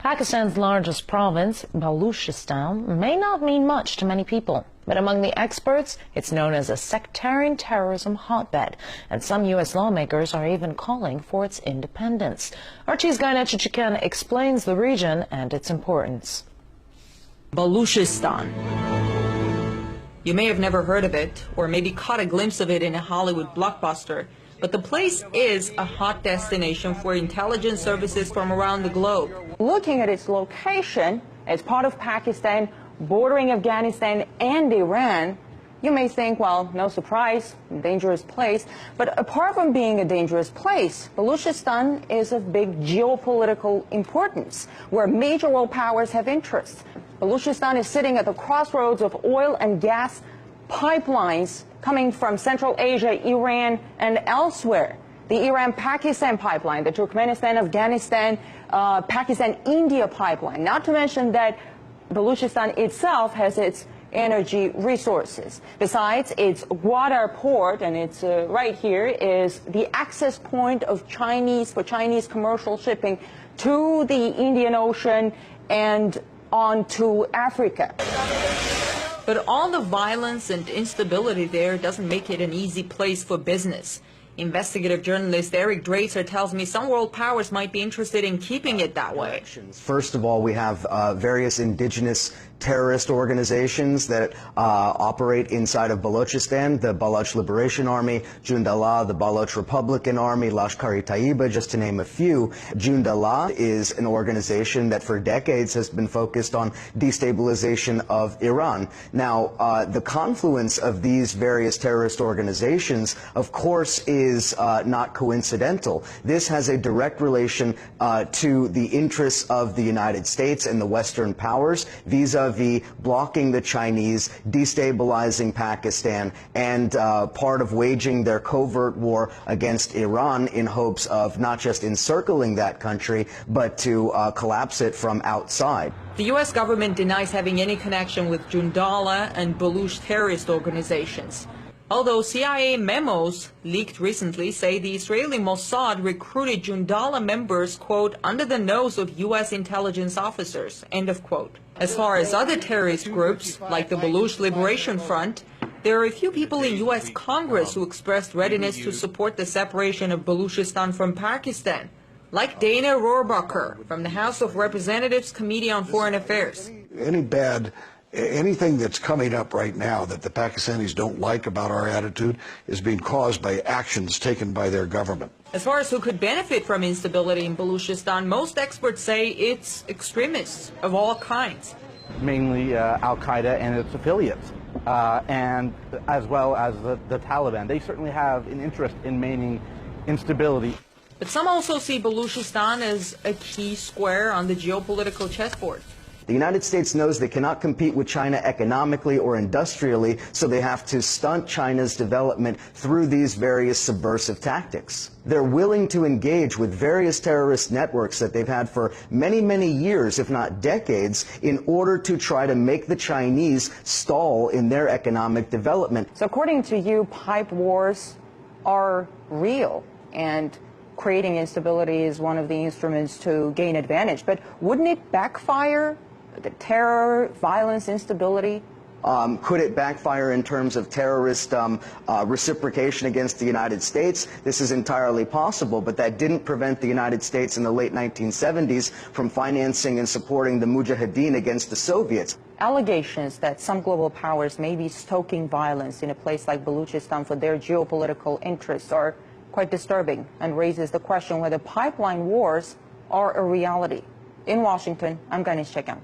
Pakistan's largest province, Baloshitan, may not mean much to many people. But among the experts, it's known as a sectarian terrorism hotbed, and some U.S. lawmakers are even calling for its independence. Archie's Gaina Chichikan explains the region and its importance. Baloshitan. You may have never heard of it, or maybe caught a glimpse of it in a Hollywood blockbuster, but the place is a hot destination for intelligence services from around the globe. Looking at its location, as part of Pakistan, bordering Afghanistan and Iran, you may think, well, no surprise, dangerous place. But apart from being a dangerous place, Balochistan is of big geopolitical importance, where major world powers have interests. Balochistan is sitting at the crossroads of oil and gas pipelines coming from Central Asia, Iran, and elsewhere. The Iran-Pakistan pipeline, the Turkmenistan-Afghanistan, Pakistan-India pipeline, not to mention that Balochistan itself has its energy resources. Besides, its Gwadar port, and it's right here, is the access point of Chinese commercial shipping to the Indian Ocean and on to Africa. But all the violence and instability there doesn't make it an easy place for business. Investigative journalist Eric Dracer tells me some world powers might be interested in keeping it that way. First of all, we have various indigenous terrorist organizations that operate inside of Balochistan, the Baloch Liberation Army, Jundallah, the Baloch Republican Army, Lashkar-e-Taiba, just to name a few. Jundallah is an organization that for decades has been focused on destabilization of Iran. Now, the confluence of these various terrorist organizations, of course, is not coincidental. This has a direct relation to the interests of the United States and the Western powers vis-a-vis blocking the Chinese, destabilizing Pakistan, and part of waging their covert war against Iran in hopes of not just encircling that country, but to collapse it from outside. The U.S. government denies having any connection with Jundallah and Baloch terrorist organizations. Although CIA memos leaked recently say the Israeli Mossad recruited Jundallah members, quote, under the nose of U.S. intelligence officers, end of quote. As far as other terrorist groups, like the Baloch Liberation Front, there are a few people in U.S. Congress who expressed readiness to support the separation of Balochistan from Pakistan, like Dana Rohrabacher from the House of Representatives Committee on Foreign Affairs. Anything that's coming up right now that the Pakistanis don't like about our attitude is being caused by actions taken by their government. As far as who could benefit from instability in Balochistan, most experts say it's extremists of all kinds. Mainly Al-Qaeda and its affiliates, and as well as the Taliban. They certainly have an interest in maintaining instability. But some also see Balochistan as a key square on the geopolitical chessboard. The United States knows they cannot compete with China economically or industrially, so they have to stunt China's development through these various subversive tactics. They're willing to engage with various terrorist networks that they've had for many, many years, if not decades, in order to try to make the Chinese stall in their economic development. So according to you, pipe wars are real, and creating instability is one of the instruments to gain advantage. But wouldn't it backfire? The terror, violence, instability? Could it backfire in terms of terrorist reciprocation against the United States? This is entirely possible, but that didn't prevent the United States in the late 1970s from financing and supporting the Mujahideen against the Soviets. Allegations that some global powers may be stoking violence in a place like Balochistan for their geopolitical interests are quite disturbing and raises the question whether pipeline wars are a reality. In Washington, I'm Ganesh Chekan.